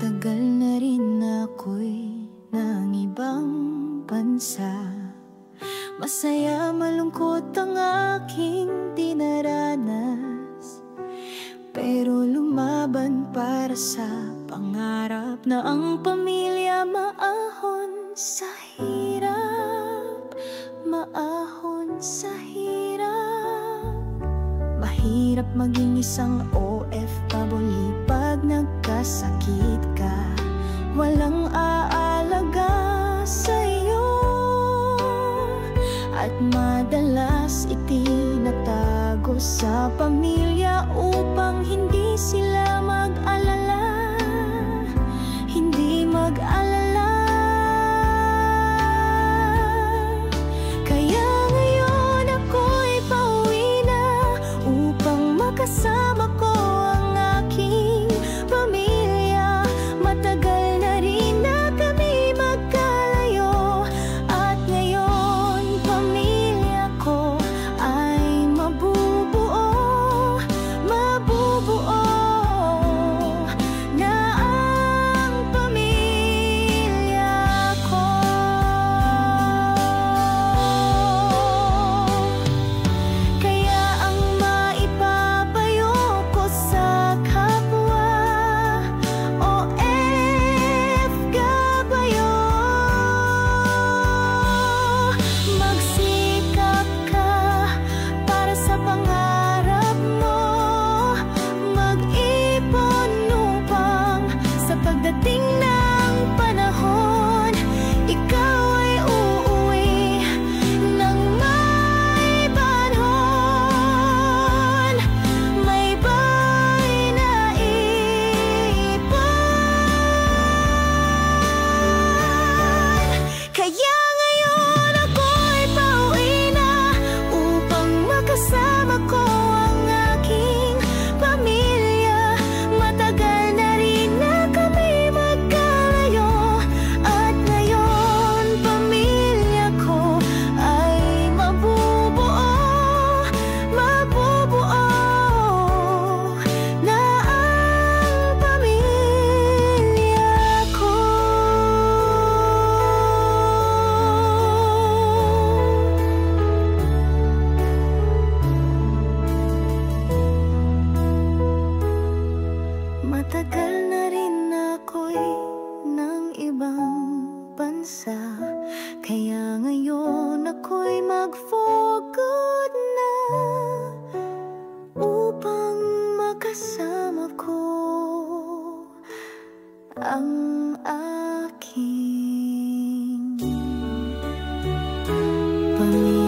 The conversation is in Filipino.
Matagal na rin ako'y ng ibang bansa. Masaya, malungkot ang aking dinaranas, pero lumaban para sa pangarap na ang pamilya maahon sa hirap, maahon sa hirap. Mahirap maging isang OFW pag nagkasakit ka. Walang aalaga sa'yo at madalas itinatago sa pamilya upang hindi sila mag-alala, hindi mag-alala. Kaya ngayon ako'y pauwi na upang makasama ko ang aking pamilya. Matagal na rin na kami magkalayo at ngayon pamilya ko ay mabubuo, mabubuo na ang pamilya ko. Kaya ang maipapayo ko sa kapwa OFW, magsikap ka para sa pangarap mo, mag-ipon upang sa pagdating ng panahon ikaw ay uuwi ng may banhon, may bahay na ipon. Kaya ngayon ako'y pauwi na upang makasama ko ang aking pamilya. Matagal na rin na kami magkalayo at ngayon pamilya ko ay mabubuo, mabubuo na ang pamilya ko. Matagal na rin ako'y ng ibang bansa, kaya ngayon ako'y mag-for good na upang makasama ko ang aking pamilya.